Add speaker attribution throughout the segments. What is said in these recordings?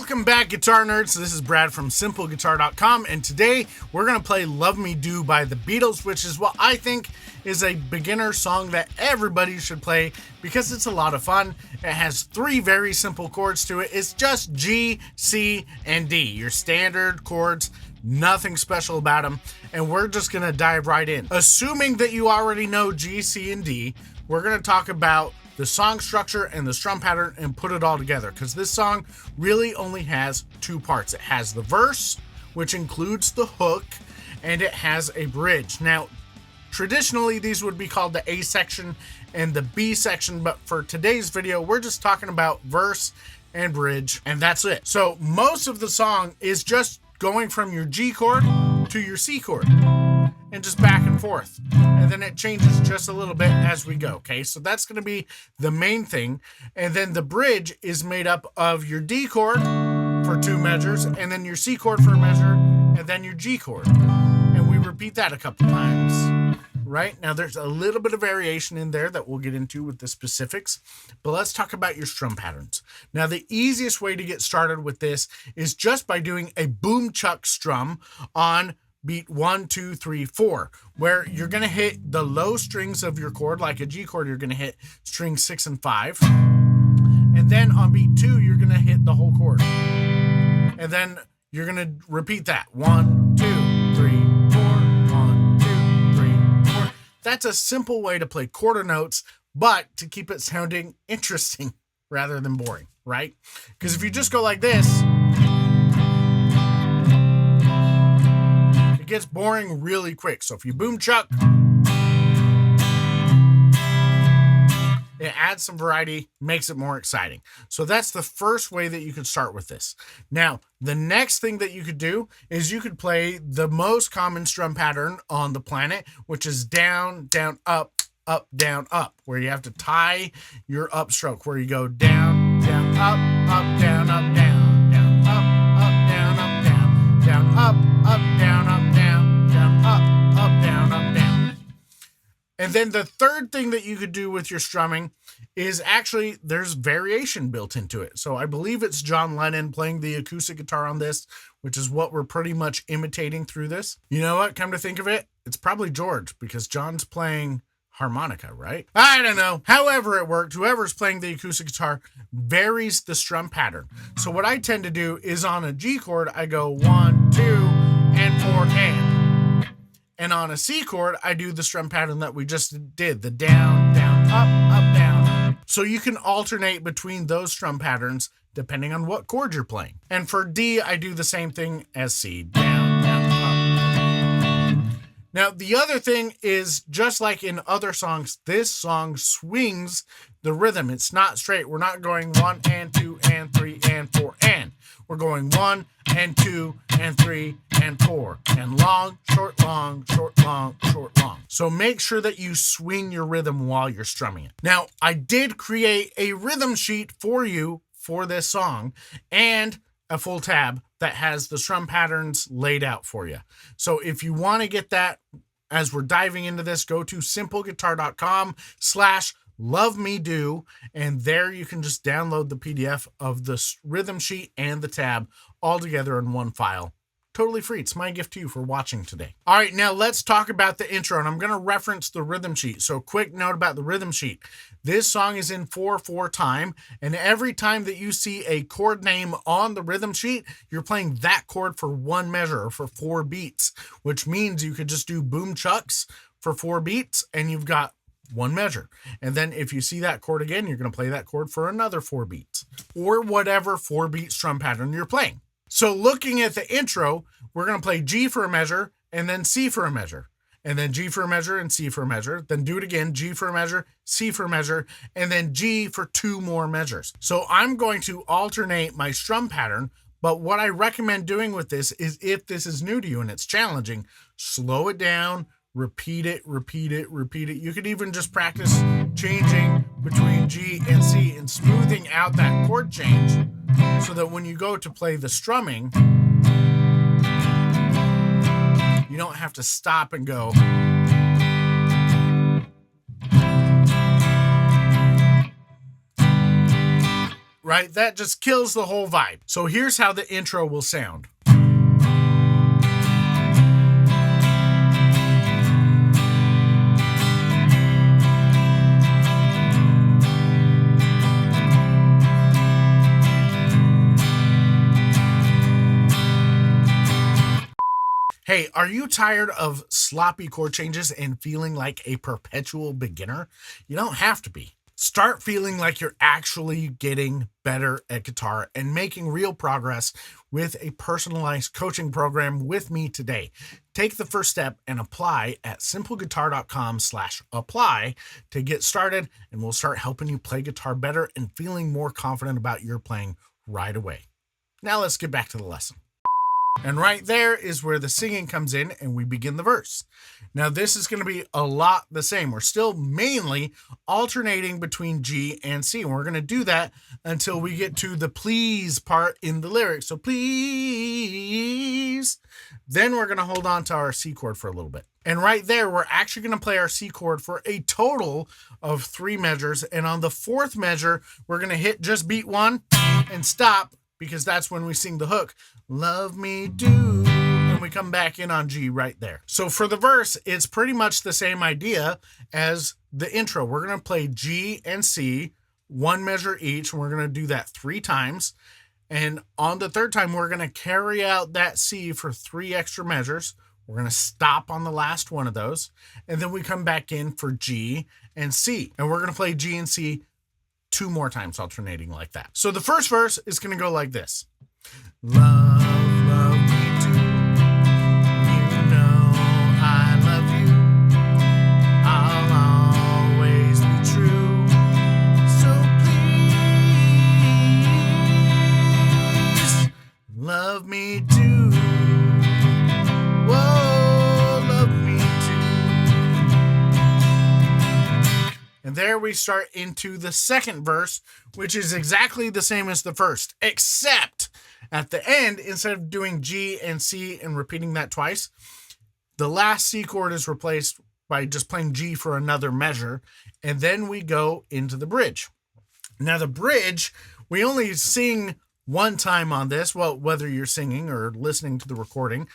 Speaker 1: Welcome back, Guitar Nerds. This is Brad from SimpleGuitar.com, and today we're going to play Love Me Do by the Beatles, which is what I think is a beginner song that everybody should play because it's a lot of fun. It has three very simple chords to it. It's just G, C, and D, your standard chords. Nothing special about them, and we're just going to dive right in. Assuming that you already know G, C, and D, we're going to talk about the song structure and the strum pattern and put it all together, because this song really only has two parts. It has the verse, which includes the hook, and it has a bridge. Now, traditionally, these would be called the A section and the B section, but for today's video, we're just talking about verse and bridge, and that's it. So most of the song is just going from your G chord to your C chord and just back and forth, and then it changes just a little bit as we go. Okay, so that's going to be the main thing, and then the bridge is made up of your D chord for two measures, and then your C chord for a measure, and then your G chord, and we repeat that a couple times. Right now, there's a little bit of variation in there that we'll get into with the specifics, but let's talk about your strum patterns. Now, the easiest way to get started with this is just by doing a boom chuck strum on beat 1, 2, 3, 4, where you're going to hit the low strings of your chord. Like a G chord, you're going to hit string 6 and 5. And then on beat 2, you're going to hit the whole chord. And then you're going to repeat that. 1, 2, 3, 4, 1, 2, 3, 4. That's a simple way to play quarter notes, but to keep it sounding interesting rather than boring, right? Because if you just go like this, it gets boring really quick. So if you boom chuck, it adds some variety, makes it more exciting. So that's the first way that you could start with this. Now, the next thing that you could do is you could play the most common strum pattern on the planet, which is down, down, up, down, up, where you have to tie your upstroke, where you go down, down, up, down, up, down, down, up, down, up, down, down, up, down, up, down, down, up, down, up, down. And then the third thing that you could do with your strumming is actually there's variation built into it. So I believe it's John Lennon playing the acoustic guitar on this, which is what we're pretty much imitating through this. You know what? Come to think of it, it's probably George, because John's playing harmonica, right? I don't know. However it worked, whoever's playing the acoustic guitar varies the strum pattern. So what I tend to do is on a G chord, I go 1, 2, and 4, and on a C chord, I do the strum pattern that we just did, the down, down, up, down. So you can alternate between those strum patterns depending on what chord you're playing. And for D, I do the same thing as C, down, down, up. Now, the other thing is, just like in other songs, this song swings the rhythm. It's not straight. We're not going 1 and 2 and 3 and 4 and. We're going 1 and 2 and 3 and 4 and long, short, long, short, long, short, long. So make sure that you swing your rhythm while you're strumming it. Now, I did create a rhythm sheet for you for this song and a full tab that has the strum patterns laid out for you. So if you want to get that as we're diving into this, go to simpleguitar.com/Love Me Do, and there you can just download the PDF of the rhythm sheet and the tab all together in one file. Totally free. It's my gift to you for watching today. All right, now let's talk about the intro, and I'm going to reference the rhythm sheet. So quick note about the rhythm sheet. This song is in 4/4 time, and every time that you see a chord name on the rhythm sheet, you're playing that chord for one measure or for 4 beats, which means you could just do boom chucks for 4 beats, and you've got one measure. And then if you see that chord again, you're going to play that chord for another 4 beats, or whatever 4-beat strum pattern you're playing. So looking at the intro, we're going to play G for a measure, and then C for a measure, and then G for a measure and C for a measure, then do it again, G for a measure, C for a measure, and then G for 2 more measures. So I'm going to alternate my strum pattern, but what I recommend doing with this is, if this is new to you and it's challenging, slow it down, repeat it, repeat it, repeat it. You could even just practice changing between G and C and smoothing out that chord change so that when you go to play the strumming, you don't have to stop and go. right? That just kills the whole vibe. So here's how the intro will sound. Hey, are you tired of sloppy chord changes and feeling like a perpetual beginner? You don't have to be. Start feeling like you're actually getting better at guitar and making real progress with a personalized coaching program with me today. Take the first step and apply at simpleguitar.com/apply to get started, and we'll start helping you play guitar better and feeling more confident about your playing right away. Now let's get back to the lesson. And right there is where the singing comes in and we begin the verse. Now this is going to be a lot the same. We're still mainly alternating between G and C. And we're going to do that until we get to the please part in the lyrics. So please. Then we're going to hold on to our C chord for a little bit. And right there, we're actually going to play our C chord for a total of 3 measures. And on the 4th measure, we're going to hit just beat 1 and stop, because that's when we sing the hook, love me do, and we come back in on G right there. So for the verse, it's pretty much the same idea as the intro. We're going to play G and C, 1 measure each, and we're going to do that 3 times. And on the 3rd time, we're going to carry out that C for 3 extra measures. We're going to stop on the last one of those, and then we come back in for G and C. And we're going to play G and C 2 more times, alternating like that. So the first verse is going to go like this. Love, love me too. You know I love you. I'll always be true. So please, love me too. Whoa, love me too. And there we start into the second verse, which is exactly the same as the first, except at the end, instead of doing G and C and repeating that twice, the last C chord is replaced by just playing G for another measure, and then we go into the bridge. Now the bridge, we only sing 1 time on this. Well, whether you're singing or listening to the recording,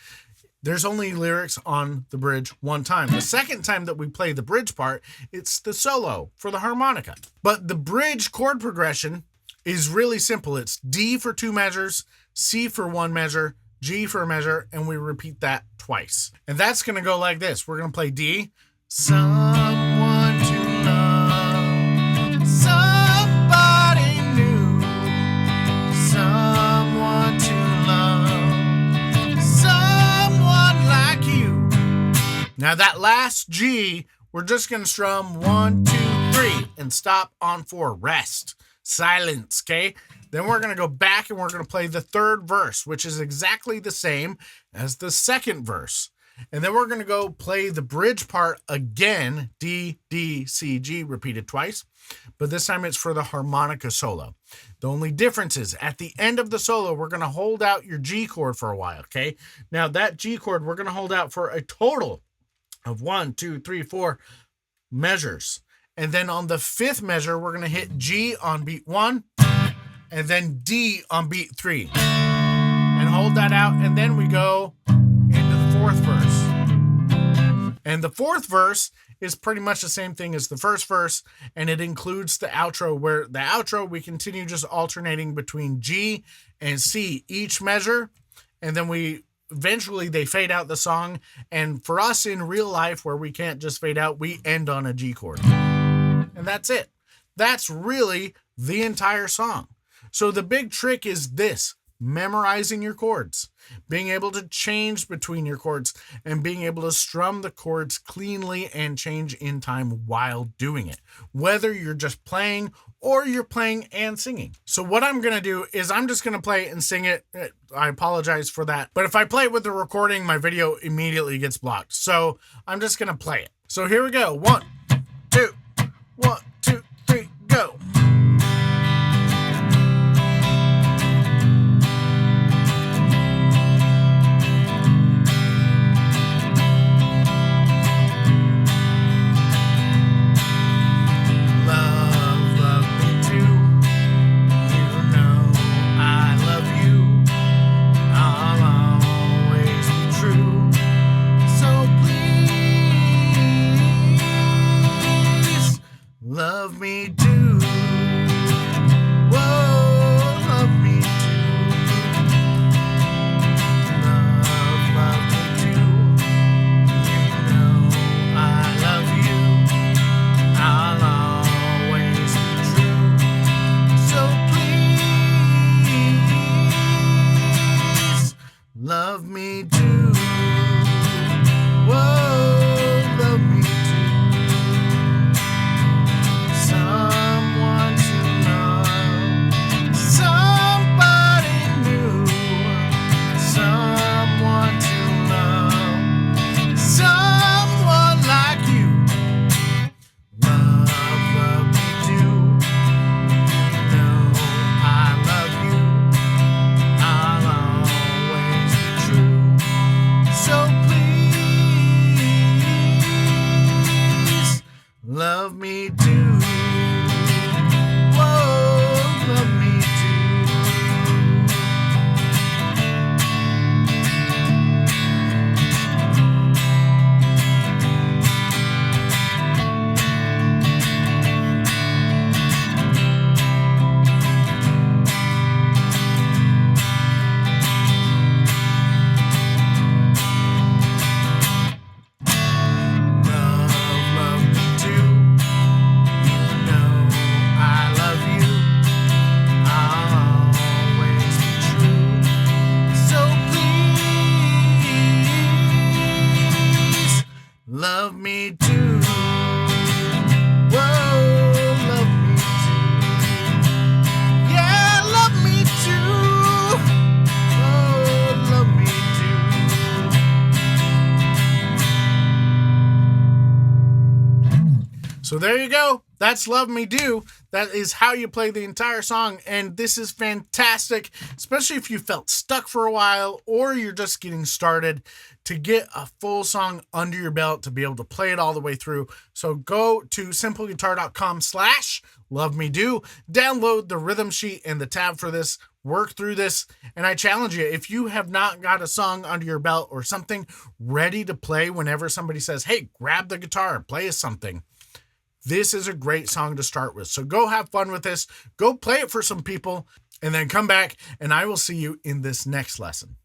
Speaker 1: there's only lyrics on the bridge 1 time. The second time that we play the bridge part, it's the solo for the harmonica. But the bridge chord progression is really simple. It's D for 2 measures, C for 1 measure, G for a measure, and we repeat that twice. And that's going to go like this. We're going to play D. Someone to love, somebody new, someone to love, someone like you. Now that last G, we're just going to strum 1, 2, 3 and stop on 4. Rest. Silence, okay? Then we're going to go back and we're going to play the 3rd verse, which is exactly the same as the 2nd verse. And then we're going to go play the bridge part again, D, D, C, G, repeated twice. But this time it's for the harmonica solo. The only difference is at the end of the solo, we're going to hold out your G chord for a while, okay? Now that G chord, we're going to hold out for a total of 1, 2, 3, 4 measures. And then on the 5th measure, we're going to hit G on beat 1 and then D on beat 3 and hold that out. And then we go into the 4th verse. And the 4th verse is pretty much the same thing as the first verse. And it includes the outro, where the outro, we continue just alternating between G and C each measure. And then eventually they fade out the song. And for us in real life, where we can't just fade out, we end on a G chord. And that's it. That's really the entire song. So the big trick is this: memorizing your chords, being able to change between your chords, and being able to strum the chords cleanly and change in time while doing it, whether you're just playing or you're playing and singing. So what I'm going to do is I'm just going to play and sing it. I apologize for that. But if I play it with the recording, my video immediately gets blocked. So I'm just going to play it. So here we go. 1, 2, 1, 2, 3, go. Love me too. You So there you go. That's Love Me Do. That is how you play the entire song. And this is fantastic, especially if you felt stuck for a while or you're just getting started, to get a full song under your belt to be able to play it all the way through. So go to simpleguitar.com/Love Me Do, download the rhythm sheet and the tab for this, work through this, and I challenge you, if you have not got a song under your belt or something ready to play whenever somebody says, hey, grab the guitar, play us something, this is a great song to start with. So go have fun with this, go play it for some people, and then come back and I will see you in this next lesson.